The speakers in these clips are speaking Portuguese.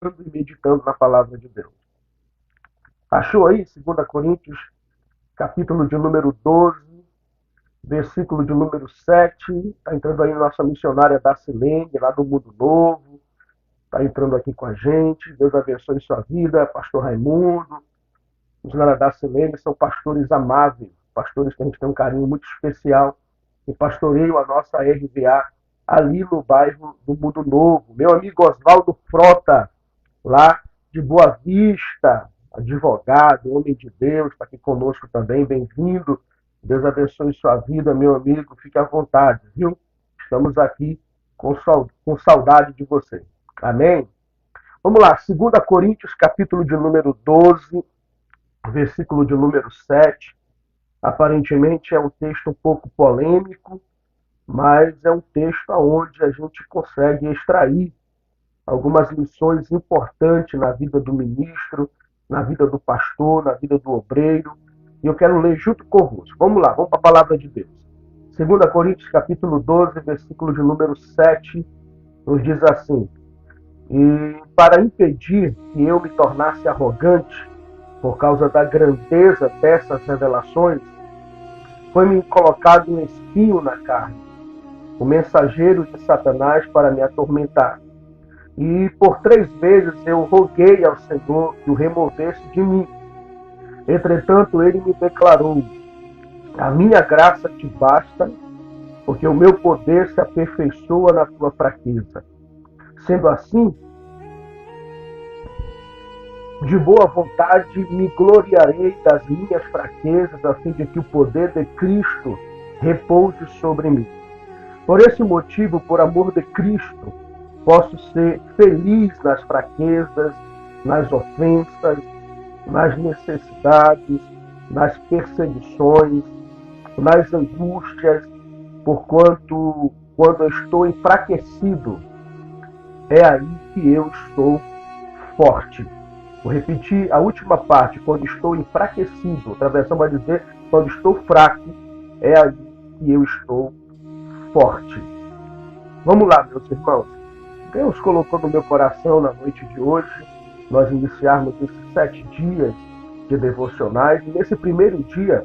e meditando na palavra de Deus. Achou aí 2 Coríntios, capítulo de número 12, versículo de número 7. Está entrando aí nossa missionária Dacilene, lá do Mundo Novo. Está entrando aqui com a gente. Deus abençoe sua vida, pastor Raimundo. Missionária Dacilene são pastores amáveis, pastores que a gente tem um carinho muito especial. E pastoreio a nossa RVA ali no bairro do Mundo Novo. Meu amigo Oswaldo Frota, lá de Boa Vista, advogado, homem de Deus, está aqui conosco também, bem-vindo. Deus abençoe sua vida, meu amigo, fique à vontade, viu? Estamos aqui com saudade de você. Amém? Vamos lá, 2 Coríntios, capítulo de número 12, versículo de número 7. Aparentemente é um texto um pouco polêmico, mas é um texto onde a gente consegue extrair algumas lições importantes na vida do ministro, na vida do pastor, na vida do obreiro. E eu quero ler junto convosco. Vamos lá, vamos para a palavra de Deus. 2 Coríntios, capítulo 12, versículo de número 7, nos diz assim: E para impedir que eu me tornasse arrogante por causa da grandeza dessas revelações, foi-me colocado um espinho na carne, o mensageiro de Satanás para me atormentar. E por 3 vezes eu roguei ao Senhor que o removesse de mim. Entretanto, ele me declarou: a minha graça te basta, porque o meu poder se aperfeiçoa na tua fraqueza. Sendo assim, de boa vontade me gloriarei das minhas fraquezas, a fim de que o poder de Cristo repouse sobre mim. Por esse motivo, por amor de Cristo, posso ser feliz nas fraquezas, nas ofensas, nas necessidades, nas perseguições, nas angústias, porquanto, quando eu estou enfraquecido, é aí que eu estou forte. Vou repetir a última parte: quando estou enfraquecido. Outra versão vai dizer: quando estou fraco, é aí que eu estou forte. Vamos lá, meus irmãos. Deus colocou no meu coração na noite de hoje nós iniciarmos esses 7 dias de devocionais. E nesse primeiro dia,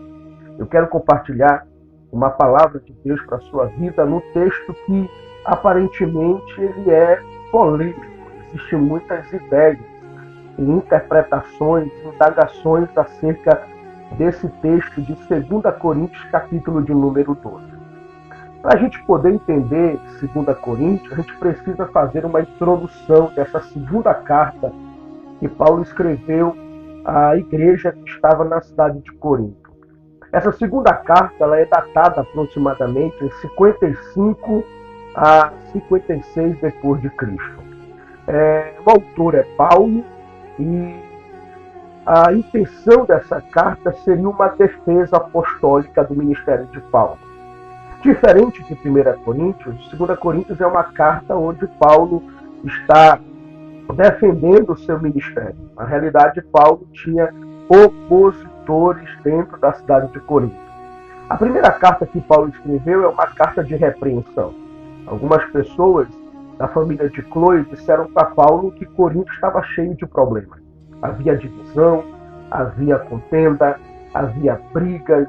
eu quero compartilhar uma palavra de Deus para a sua vida num texto que aparentemente ele é polêmico. Existem muitas ideias e interpretações, indagações acerca desse texto de 2 Coríntios, capítulo de número 12. Para a gente poder entender 2 Coríntios, a gente precisa fazer uma introdução dessa segunda carta que Paulo escreveu à igreja que estava na cidade de Corinto. Essa segunda carta ela é datada aproximadamente em 55 a 56 depois de Cristo. O autor é Paulo e a intenção dessa carta seria uma defesa apostólica do ministério de Paulo. Diferente de 1 Coríntios, 2 Coríntios é uma carta onde Paulo está defendendo o seu ministério. Na realidade, Paulo tinha opositores dentro da cidade de Corinto. A primeira carta que Paulo escreveu é uma carta de repreensão. Algumas pessoas da família de Cloe disseram para Paulo que Corinto estava cheio de problemas. Havia divisão, havia contenda, havia brigas,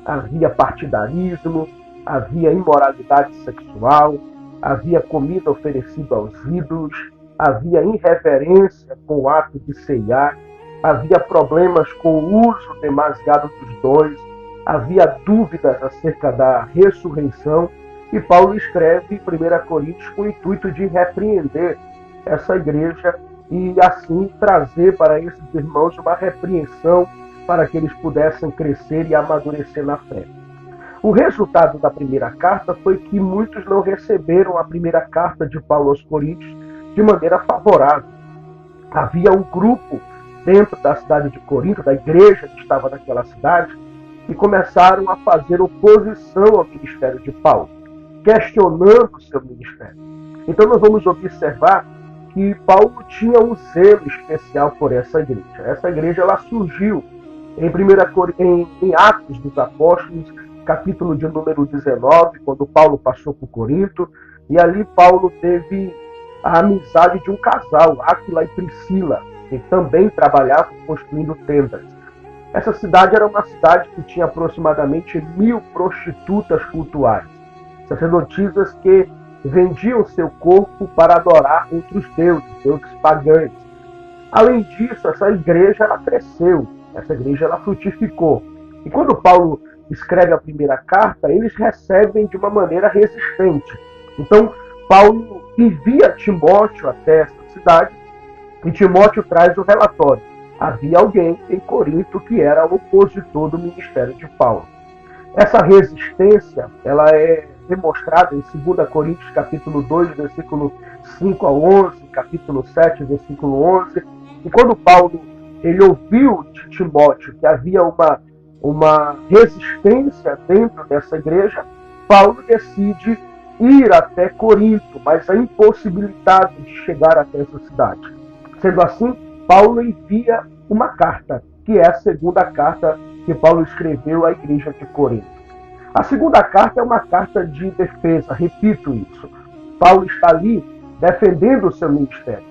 havia partidarismo, havia imoralidade sexual, havia comida oferecida aos ídolos, havia irreverência com o ato de ceiar, havia problemas com o uso demasiado dos dons, havia dúvidas acerca da ressurreição, e Paulo escreve em 1 Coríntios com o intuito de repreender essa igreja e assim trazer para esses irmãos uma repreensão para que eles pudessem crescer e amadurecer na fé. O resultado da primeira carta foi que muitos não receberam a primeira carta de Paulo aos Coríntios de maneira favorável. Havia um grupo dentro da cidade de Corinto, da igreja que estava naquela cidade, que começaram a fazer oposição ao ministério de Paulo, questionando o seu ministério. Então nós vamos observar que Paulo tinha um zelo especial por essa igreja. Essa igreja ela surgiu em Atos dos Apóstolos, capítulo de número 19, quando Paulo passou por Corinto, e ali Paulo teve a amizade de um casal, Áquila e Priscila, que também trabalhavam construindo tendas. Essa cidade era uma cidade que tinha aproximadamente 1.000 prostitutas cultuais, sacerdotisas que vendiam seu corpo para adorar outros deuses pagãos. Além disso, essa igreja ela cresceu, essa igreja ela frutificou. E quando Paulo escreve a primeira carta, eles recebem de uma maneira resistente. Então, Paulo envia Timóteo até essa cidade e Timóteo traz o relatório. Havia alguém em Corinto que era opositor do ministério de Paulo. Essa resistência ela é demonstrada em 2 Coríntios capítulo 2, versículo 5 a 11, capítulo 7, versículo 11. E quando Paulo ele ouviu de Timóteo que havia uma resistência dentro dessa igreja, Paulo decide ir até Corinto, mas é impossibilitado de chegar até essa cidade. Sendo assim, Paulo envia uma carta, que é a segunda carta que Paulo escreveu à igreja de Corinto. A segunda carta é uma carta de defesa, repito isso. Paulo está ali defendendo o seu ministério.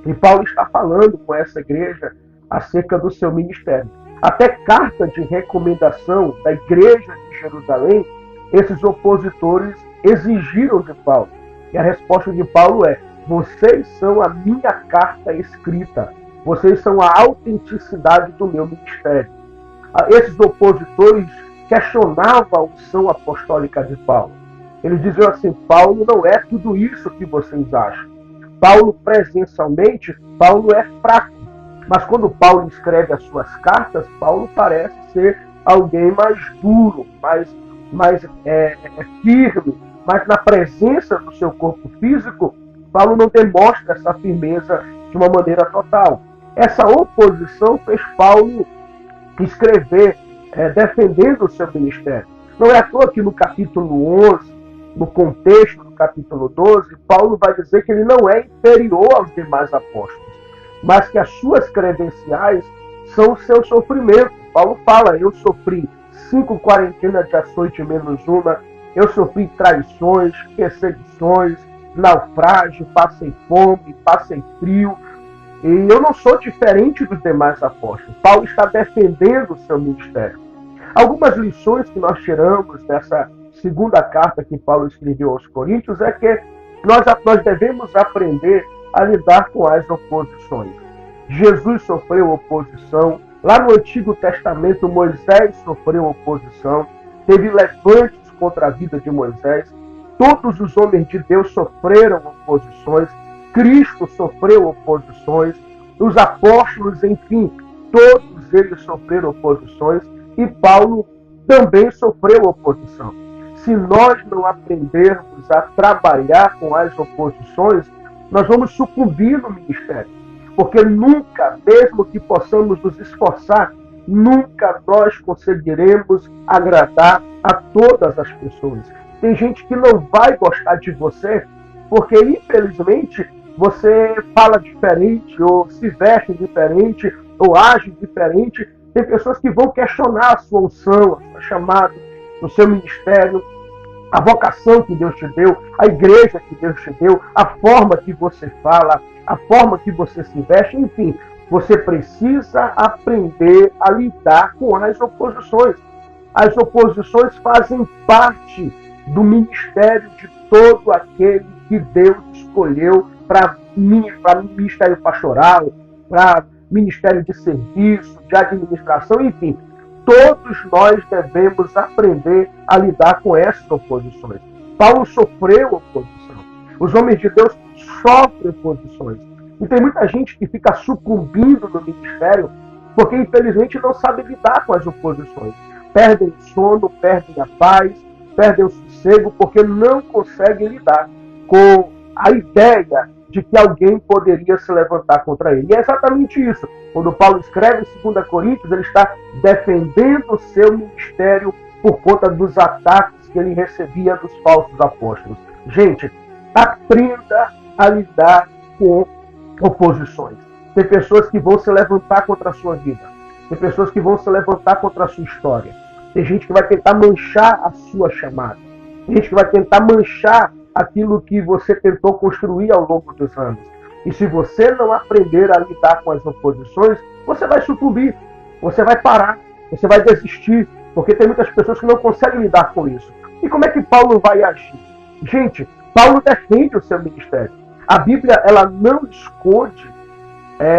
E Paulo está falando com essa igreja acerca do seu ministério. Até carta de recomendação da igreja de Jerusalém, esses opositores exigiram de Paulo. E a resposta de Paulo é: vocês são a minha carta escrita. Vocês são a autenticidade do meu ministério. Esses opositores questionavam a unção apostólica de Paulo. Eles diziam assim: Paulo não é tudo isso que vocês acham. Paulo, presencialmente, Paulo é fraco. Mas quando Paulo escreve as suas cartas, Paulo parece ser alguém mais duro, mais firme. Mas na presença do seu corpo físico, Paulo não demonstra essa firmeza de uma maneira total. Essa oposição fez Paulo escrever defendendo o seu ministério. Não é à toa que no capítulo 11, no contexto do capítulo 12, Paulo vai dizer que ele não é inferior aos demais apóstolos, mas que as suas credenciais são o seu sofrimento. Paulo fala: eu sofri 5 quarentenas de açoite menos uma, eu sofri traições, perseguições, naufrágio, passei fome, passei frio, e eu não sou diferente dos demais apóstolos. Paulo está defendendo o seu ministério. Algumas lições que nós tiramos dessa segunda carta que Paulo escreveu aos Coríntios é que nós devemos aprender a lidar com as oposições. Jesus sofreu oposição. Lá no Antigo Testamento, Moisés sofreu oposição. Teve levantes contra a vida de Moisés. Todos os homens de Deus sofreram oposições. Cristo sofreu oposições. Os apóstolos, enfim, todos eles sofreram oposições. E Paulo também sofreu oposição. Se nós não aprendermos a trabalhar com as oposições, nós vamos sucumbir no ministério. Porque nunca, mesmo que possamos nos esforçar, nunca nós conseguiremos agradar a todas as pessoas. Tem gente que não vai gostar de você porque, infelizmente, você fala diferente, ou se veste diferente, ou age diferente. Tem pessoas que vão questionar a sua unção, a sua chamada, o seu ministério, a vocação que Deus te deu, a igreja que Deus te deu, a forma que você fala, a forma que você se veste, enfim. Você precisa aprender a lidar com as oposições. As oposições fazem parte do ministério de todo aquele que Deus escolheu para ministério pastoral, para ministério de serviço, de administração, enfim. Todos nós devemos aprender a lidar com essas oposições. Paulo sofreu oposição. Os homens de Deus sofrem oposições. E tem muita gente que fica sucumbindo no ministério porque, infelizmente, não sabe lidar com as oposições. Perdem o sono, perdem a paz, perdem o sossego porque não conseguem lidar com a ideia de que alguém poderia se levantar contra ele. E é exatamente isso. Quando Paulo escreve em 2 Coríntios, ele está defendendo o seu ministério por conta dos ataques que ele recebia dos falsos apóstolos. Gente, aprenda a lidar com oposições. Tem pessoas que vão se levantar contra a sua vida. Tem pessoas que vão se levantar contra a sua história. Tem gente que vai tentar manchar a sua chamada. Tem gente que vai tentar manchar aquilo que você tentou construir ao longo dos anos. E se você não aprender a lidar com as oposições, você vai sucumbir, você vai parar, você vai desistir, porque tem muitas pessoas que não conseguem lidar com isso. E como é que Paulo vai agir? Gente, Paulo defende o seu ministério. A Bíblia, ela não esconde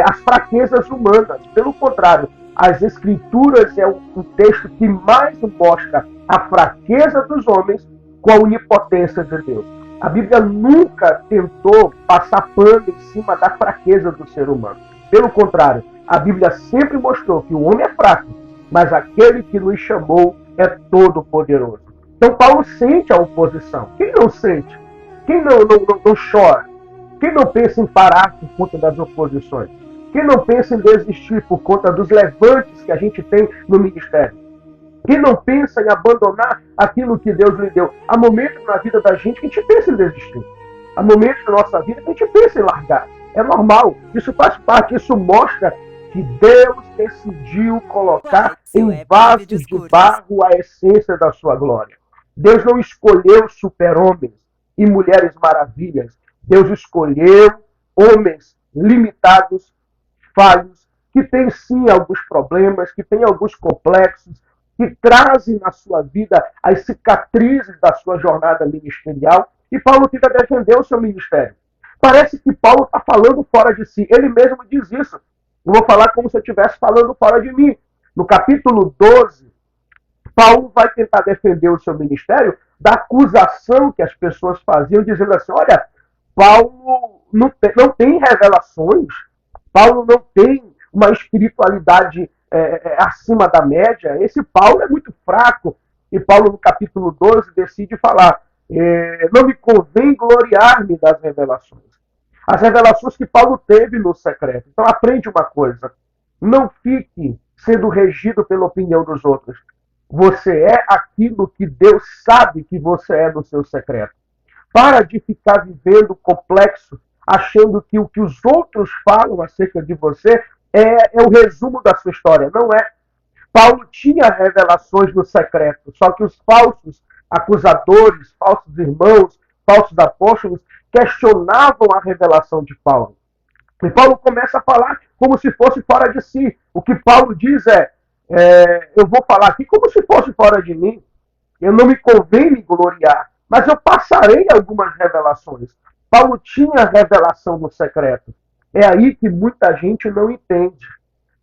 as fraquezas humanas. Pelo contrário, as Escrituras é o texto que mais mostra a fraqueza dos homens com a onipotência de Deus. A Bíblia nunca tentou passar pano em cima da fraqueza do ser humano. Pelo contrário, a Bíblia sempre mostrou que o homem é fraco, mas aquele que nos chamou é todo poderoso. Então Paulo sente a oposição. Quem não sente? Quem não chora? Quem não pensa em parar por conta das oposições? Quem não pensa em desistir por conta dos levantes que a gente tem no ministério? Quem não pensa em abandonar aquilo que Deus lhe deu? Há momentos na vida da gente que a gente pensa em desistir. Há momentos na nossa vida que a gente pensa em largar. É normal. Isso faz parte. Isso mostra que Deus decidiu colocar em vasos de barro a essência da sua glória. Deus não escolheu super-homens e mulheres maravilhas. Deus escolheu homens limitados, falhos, que têm sim alguns problemas, que têm alguns complexos, que trazem na sua vida as cicatrizes da sua jornada ministerial. E Paulo tenta defender o seu ministério. Parece que Paulo está falando fora de si. Ele mesmo diz isso. Eu vou falar como se eu estivesse falando fora de mim. No capítulo 12, Paulo vai tentar defender o seu ministério da acusação que as pessoas faziam, dizendo assim, olha, Paulo não tem revelações, Paulo não tem uma espiritualidade acima da média, esse Paulo é muito fraco. E Paulo, no capítulo 12, decide falar, não me convém gloriar-me das revelações. As revelações que Paulo teve no secreto. Então aprende uma coisa, não fique sendo regido pela opinião dos outros. Você é aquilo que Deus sabe que você é no seu secreto. Para de ficar vivendo complexo, achando que o que os outros falam acerca de você é o resumo da sua história. Não é. Paulo tinha revelações no secreto, só que os falsos acusadores, falsos irmãos, falsos apóstolos, questionavam a revelação de Paulo. E Paulo começa a falar como se fosse fora de si. O que Paulo diz eu vou falar aqui como se fosse fora de mim. Eu não me convém me gloriar, mas eu passarei algumas revelações. Paulo tinha revelação no secreto. É aí que muita gente não entende.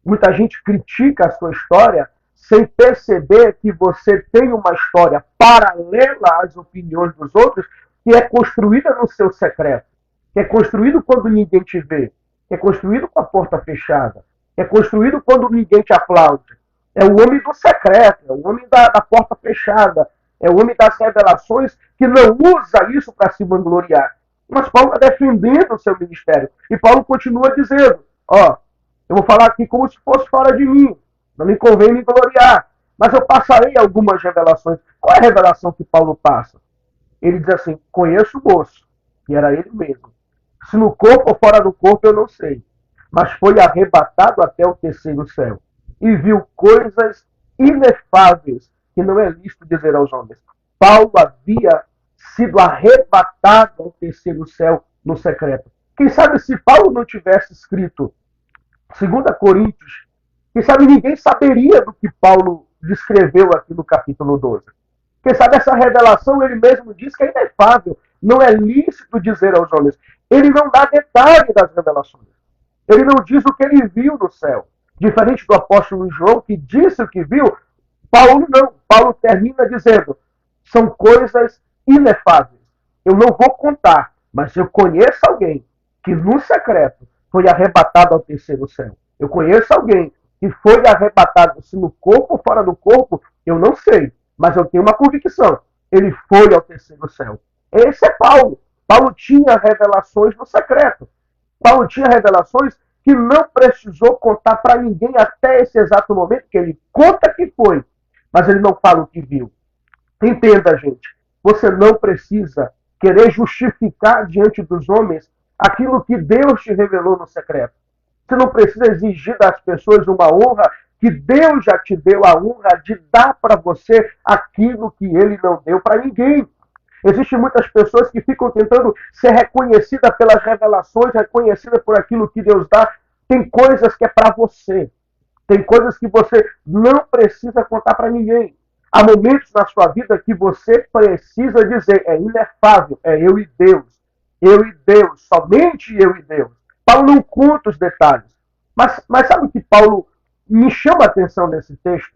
Muita gente critica a sua história sem perceber que você tem uma história paralela às opiniões dos outros que é construída no seu secreto, que é construído quando ninguém te vê, que é construído com a porta fechada, que é construído quando ninguém te aplaude. É o homem do secreto, é o homem da porta fechada, é o homem das revelações que não usa isso para se vangloriar. Mas Paulo está defendendo o seu ministério. E Paulo continua dizendo, eu vou falar aqui como se fosse fora de mim, não me convém me gloriar, mas eu passarei algumas revelações. Qual é a revelação que Paulo passa? Ele diz assim, conheço o moço, e era ele mesmo. Se no corpo ou fora do corpo eu não sei, mas foi arrebatado até o terceiro céu e viu coisas inefáveis que não é lícito dizer aos homens. Paulo havia sido arrebatado ao terceiro céu no secreto. Quem sabe se Paulo não tivesse escrito 2 Coríntios, quem sabe ninguém saberia do que Paulo descreveu aqui no capítulo 12. Quem sabe essa revelação, ele mesmo diz que é inefável, não é lícito dizer aos homens. Ele não dá detalhe das revelações. Ele não diz o que ele viu no céu. Diferente do apóstolo João, que disse o que viu, Paulo não. Paulo termina dizendo, são coisas inefáveis. Eu não vou contar, mas eu conheço alguém que no secreto foi arrebatado ao terceiro céu. Eu conheço alguém que foi arrebatado, se no corpo ou fora do corpo, eu não sei, mas eu tenho uma convicção. Ele foi ao terceiro céu. Esse é Paulo. Paulo tinha revelações no secreto. Paulo tinha revelações que não precisou contar para ninguém até esse exato momento, que ele conta que foi, mas ele não fala o que viu. Entenda, gente, você não precisa querer justificar diante dos homens aquilo que Deus te revelou no secreto. Você não precisa exigir das pessoas uma honra que Deus já te deu a honra de dar para você aquilo que ele não deu para ninguém. Existem muitas pessoas que ficam tentando ser reconhecidas pelas revelações, reconhecidas por aquilo que Deus dá. Tem coisas que é para você. Tem coisas que você não precisa contar para ninguém. Há momentos na sua vida que você precisa dizer, é inefável, é eu e Deus. Eu e Deus, somente eu e Deus. Paulo não conta os detalhes. Mas sabe o que Paulo me chama a atenção nesse texto?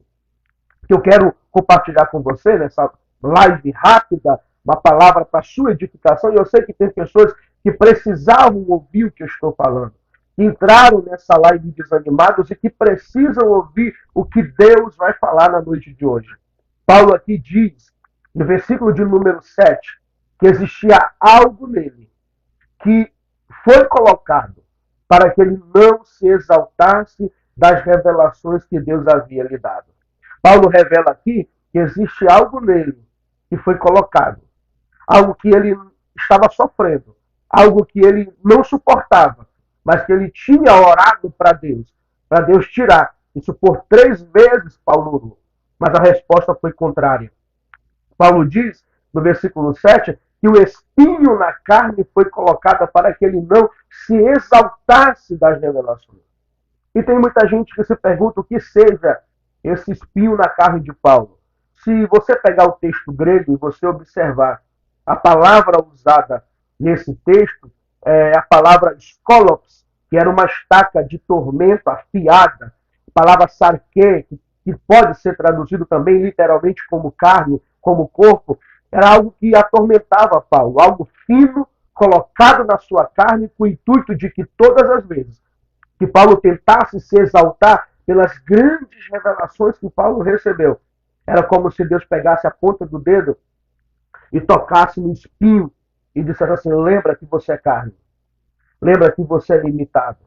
Que eu quero compartilhar com você nessa live rápida, uma palavra para sua edificação. E eu sei que tem pessoas que precisavam ouvir o que eu estou falando. Entraram nessa live desanimados e que precisam ouvir o que Deus vai falar na noite de hoje. Paulo aqui diz, no versículo de número 7, que existia algo nele que foi colocado para que ele não se exaltasse das revelações que Deus havia lhe dado. Paulo revela aqui que existe algo nele que foi colocado, algo que ele estava sofrendo, algo que ele não suportava, mas que ele tinha orado para Deus tirar. Isso por 3 vezes Paulo orou, mas a resposta foi contrária. Paulo diz, no versículo 7, que o espinho na carne foi colocado para que ele não se exaltasse das revelações. E tem muita gente que se pergunta o que seja esse espinho na carne de Paulo. Se você pegar o texto grego e você observar a palavra usada nesse texto, é a palavra skolops, que era uma estaca de tormento afiada, a palavra sarque, que pode ser traduzido também literalmente como carne, como corpo, era algo que atormentava Paulo, algo fino colocado na sua carne com o intuito de que todas as vezes que Paulo tentasse se exaltar pelas grandes revelações que Paulo recebeu, era como se Deus pegasse a ponta do dedo e tocasse no espinho e dissesse assim, lembra que você é carne, lembra que você é limitado,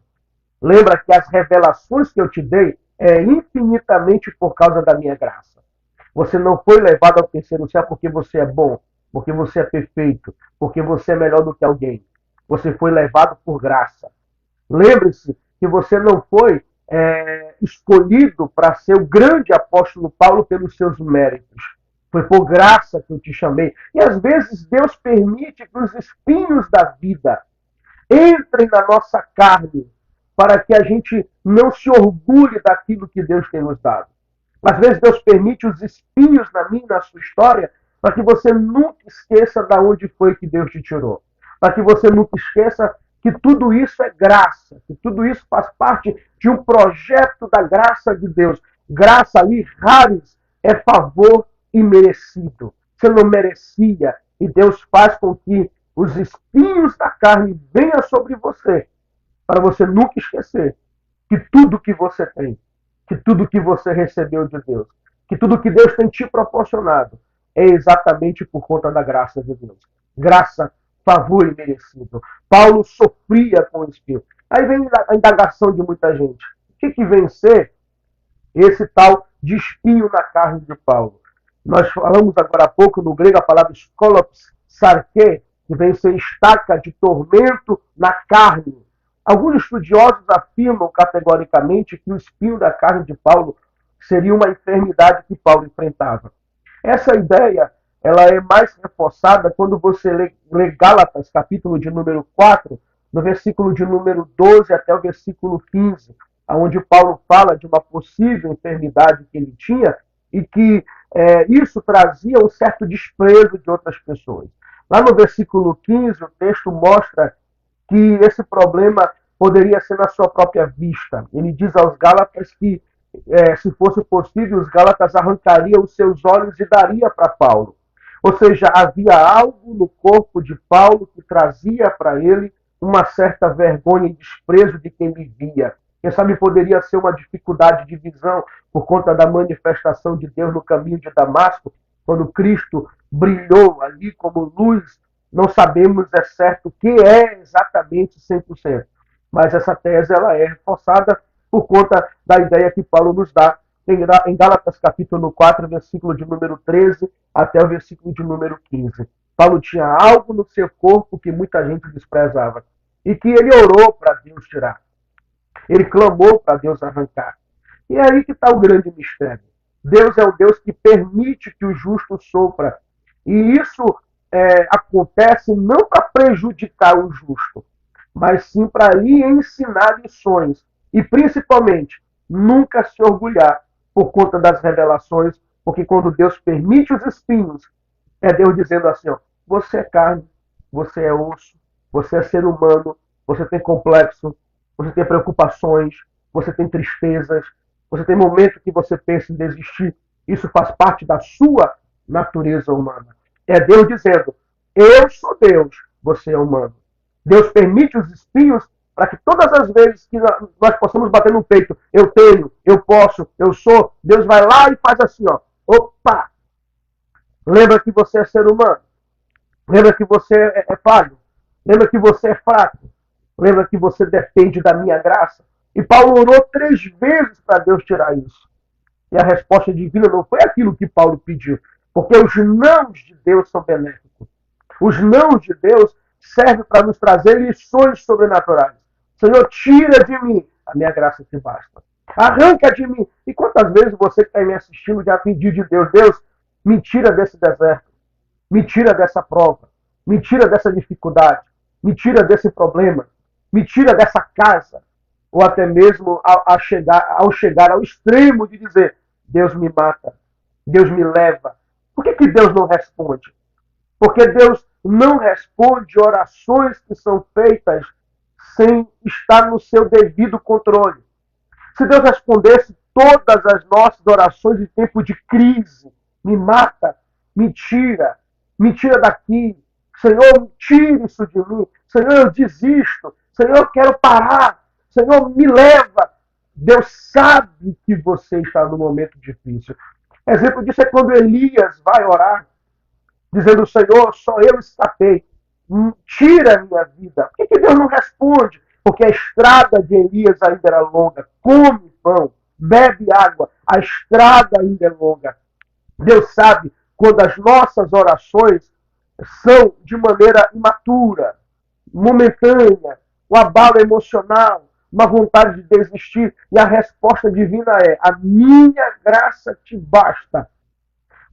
lembra que as revelações que eu te dei é infinitamente por causa da minha graça. Você não foi levado ao terceiro céu porque você é bom, porque você é perfeito, porque você é melhor do que alguém. Você foi levado por graça. Lembre-se que você não foi escolhido para ser o grande apóstolo Paulo pelos seus méritos. Foi por graça que eu te chamei. E às vezes Deus permite que os espinhos da vida entrem na nossa carne para que a gente não se orgulhe daquilo que Deus tem nos dado. Às vezes Deus permite os espinhos na minha e na sua história para que você nunca esqueça de onde foi que Deus te tirou. Para que você nunca esqueça que tudo isso é graça, que tudo isso faz parte de um projeto da graça de Deus. Graça ali, rares, é favor imerecido. Você não merecia e Deus faz com que os espinhos da carne venham sobre você, para você nunca esquecer que tudo que você tem, que tudo que você recebeu de Deus, que tudo que Deus tem te proporcionado é exatamente por conta da graça de Deus. Graça, favor imerecido. Paulo sofria com o espinho. Aí vem a indagação de muita gente. O que vem ser esse tal de espinho na carne de Paulo? Nós falamos agora há pouco no grego a palavra skolops sarke, que vem ser estaca de tormento na carne. Alguns estudiosos afirmam categoricamente que o espinho da carne de Paulo seria uma enfermidade que Paulo enfrentava. Essa ideia ela é mais reforçada quando você lê Gálatas, capítulo de número 4, no versículo de número 12 até o versículo 15, onde Paulo fala de uma possível enfermidade que ele tinha e que isso trazia um certo desprezo de outras pessoas. Lá no versículo 15, o texto mostra que esse problema poderia ser na sua própria vista. Ele diz aos Gálatas que, se fosse possível, os Gálatas arrancariam os seus olhos e daria para Paulo. Ou seja, havia algo no corpo de Paulo que trazia para ele uma certa vergonha e desprezo de quem lhe via. Quem sabe poderia ser uma dificuldade de visão por conta da manifestação de Deus no caminho de Damasco, quando Cristo brilhou ali como luz. Não sabemos, é certo, o que é exatamente 100%. Mas essa tese ela é reforçada por conta da ideia que Paulo nos dá em Gálatas capítulo 4, versículo de número 13 até o versículo de número 15. Paulo tinha algo no seu corpo que muita gente desprezava e que ele orou para Deus tirar. Ele clamou para Deus arrancar. E é aí que está o grande mistério. Deus é o Deus que permite que o justo sofra. E isso acontecem não para prejudicar o justo, mas sim para lhe ensinar lições. E, principalmente, nunca se orgulhar por conta das revelações, porque quando Deus permite os espinhos, é Deus dizendo assim, ó, você é carne, você é osso, você é ser humano, você tem complexo, você tem preocupações, você tem tristezas, você tem momentos que você pensa em desistir. Isso faz parte da sua natureza humana. É Deus dizendo, eu sou Deus, você é humano. Deus permite os espinhos para que todas as vezes que nós possamos bater no peito, eu tenho, eu posso, eu sou, Deus vai lá e faz assim, ó, opa, lembra que você é ser humano, lembra que você é falho, lembra que você é fraco, lembra que você depende da minha graça. E Paulo orou 3 vezes para Deus tirar isso. E a resposta divina não foi aquilo que Paulo pediu, porque os nãos de Deus são benéficos. Os nãos de Deus servem para nos trazer lições sobrenaturais. Senhor, tira de mim, a minha graça te basta. Arranca de mim. E quantas vezes você que está me assistindo já pediu de Deus, Deus, me tira desse deserto, me tira dessa prova, me tira dessa dificuldade, me tira desse problema, me tira dessa casa, ou até mesmo ao chegar ao extremo de dizer, Deus me mata, Deus me leva. Por que Deus não responde? Porque Deus não responde orações que são feitas sem estar no seu devido controle. Se Deus respondesse todas as nossas orações em tempo de crise, me mata, me tira daqui, Senhor, tire isso de mim, Senhor, eu desisto, Senhor, eu quero parar, Senhor, me leva. Deus sabe que você está num momento difícil. Exemplo disso é quando Elias vai orar, dizendo, Senhor, só eu escapei, tira a minha vida. Por que Deus não responde? Porque a estrada de Elias ainda era longa. Come pão, bebe água, a estrada ainda é longa. Deus sabe quando as nossas orações são de maneira imatura, momentânea, o abalo emocional, uma vontade de desistir, e a resposta divina é, a minha graça te basta.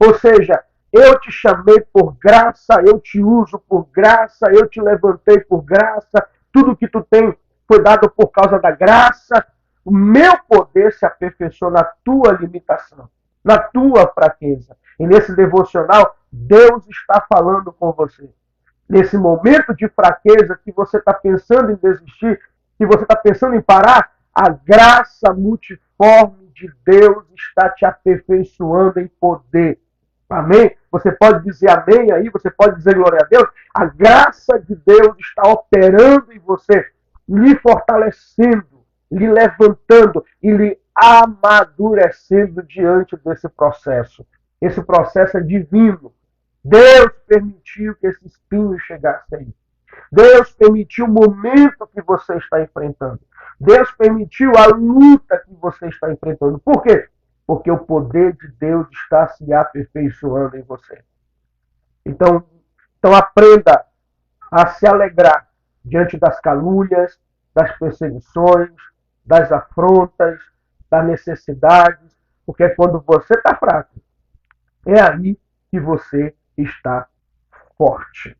Ou seja, eu te chamei por graça, eu te uso por graça, eu te levantei por graça, tudo que tu tem foi dado por causa da graça. O meu poder se aperfeiçoa na tua limitação, na tua fraqueza. E nesse devocional, Deus está falando com você. Nesse momento de fraqueza que você está pensando em desistir, que você está pensando em parar, a graça multiforme de Deus está te aperfeiçoando em poder. Amém? Você pode dizer amém aí, você pode dizer glória a Deus. A graça de Deus está operando em você, lhe fortalecendo, lhe levantando e lhe amadurecendo diante desse processo. Esse processo é divino. Deus permitiu que esse espinho chegasse aí. Deus permitiu o momento que você está enfrentando. Deus permitiu a luta que você está enfrentando. Por quê? Porque o poder de Deus está se aperfeiçoando em você. Então aprenda a se alegrar diante das calúnias, das perseguições, das afrontas, das necessidades, porque quando você está fraco, é aí que você está forte.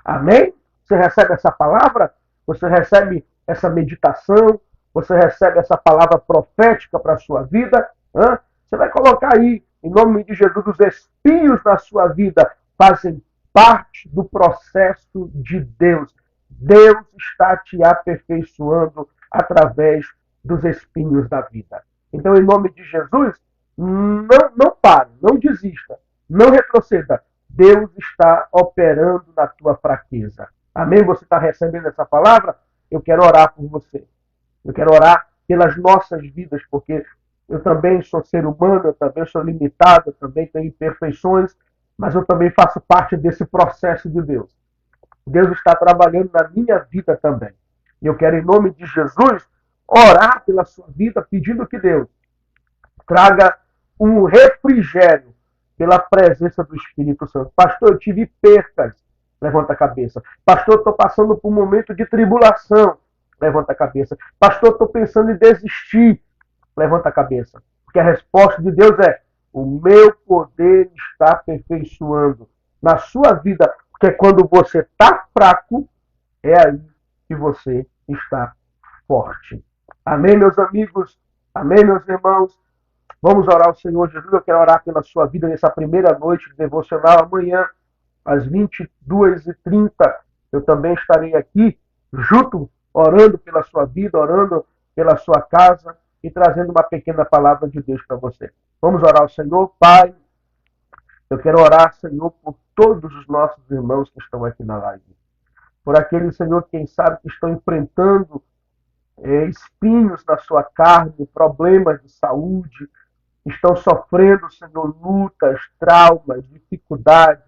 Amém? Você recebe essa palavra? Você recebe essa meditação? Você recebe essa palavra profética para a sua vida? Você vai colocar aí, em nome de Jesus, os espinhos na sua vida fazem parte do processo de Deus. Deus está te aperfeiçoando através dos espinhos da vida. Então, em nome de Jesus, não pare, não desista, não retroceda. Deus está operando na tua fraqueza. Amém? Você está recebendo essa palavra? Eu quero orar por você. Eu quero orar pelas nossas vidas, porque eu também sou ser humano, eu também sou limitado, eu também tenho imperfeições, mas eu também faço parte desse processo de Deus. Deus está trabalhando na minha vida também. E eu quero, em nome de Jesus, orar pela sua vida, pedindo que Deus traga um refrigério pela presença do Espírito Santo. Pastor, eu tive percas. Levanta a cabeça. Pastor, estou passando por um momento de tribulação. Levanta a cabeça. Pastor, estou pensando em desistir. Levanta a cabeça. Porque a resposta de Deus é: o meu poder está aperfeiçoando na sua vida Porque quando você está fraco, é aí que você está forte. Amém, meus amigos? Amém, meus irmãos? Vamos orar ao Senhor Jesus. Eu quero orar pela sua vida nessa primeira noite de devocional. Amanhã, às 22h30, eu também estarei aqui, junto, orando pela sua vida, orando pela sua casa e trazendo uma pequena palavra de Deus para você. Vamos orar ao Senhor. Pai, eu quero orar, Senhor, por todos os nossos irmãos que estão aqui na live. Por aqueles, Senhor, quem sabe que estão enfrentando espinhos na sua carne, problemas de saúde, estão sofrendo, Senhor, lutas, traumas, dificuldades,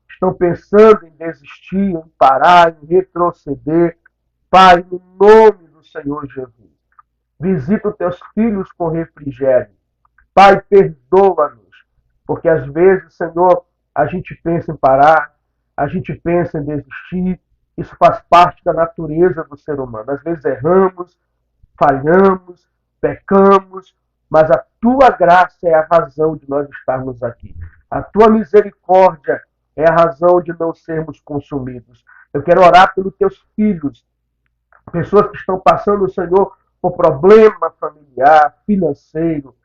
estão pensando em desistir, em parar, em retroceder. Pai, no nome do Senhor Jesus, visita os teus filhos com refrigério. Pai, perdoa-nos, porque às vezes, Senhor, a gente pensa em parar, a gente pensa em desistir, isso faz parte da natureza do ser humano. Às vezes erramos, falhamos, pecamos, mas a tua graça é a razão de nós estarmos aqui. A tua misericórdia é a razão de não sermos consumidos. Eu quero orar pelos teus filhos, pessoas que estão passando, Senhor, por problema familiar, financeiro,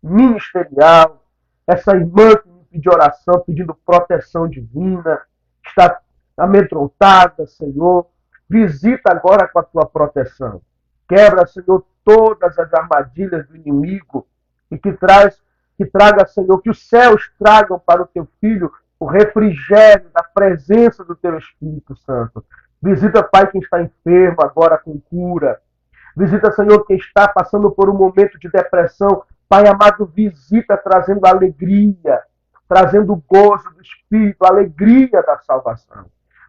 ministerial. Essa irmã que me pediu oração, pedindo proteção divina, está amedrontada, Senhor. Visita agora com a tua proteção. Quebra, Senhor, todas as armadilhas do inimigo e que traga, Senhor, que os céus tragam para o teu filho o refrigério da presença do teu Espírito Santo. Visita, Pai, quem está enfermo agora com cura. Visita, Senhor, quem está passando por um momento de depressão. Pai amado, visita trazendo alegria, trazendo gozo do Espírito, alegria da salvação.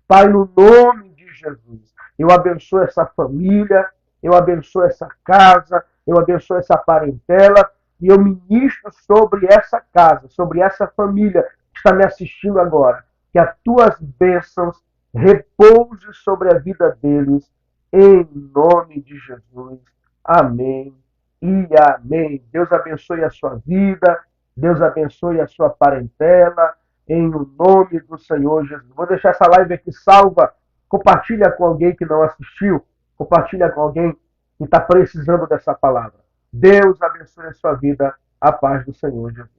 Pai, no nome de Jesus, eu abençoo essa família, eu abençoo essa casa, eu abençoo essa parentela e eu ministro sobre essa casa, sobre essa família que está me assistindo agora, que as tuas bênçãos repousem sobre a vida deles, em nome de Jesus. Amém e amém. Deus abençoe a sua vida, Deus abençoe a sua parentela, em nome do Senhor Jesus. Vou deixar essa live aqui salva. Compartilha com alguém que não assistiu. Compartilha com alguém que está precisando dessa palavra. Deus abençoe a sua vida. A paz do Senhor Jesus.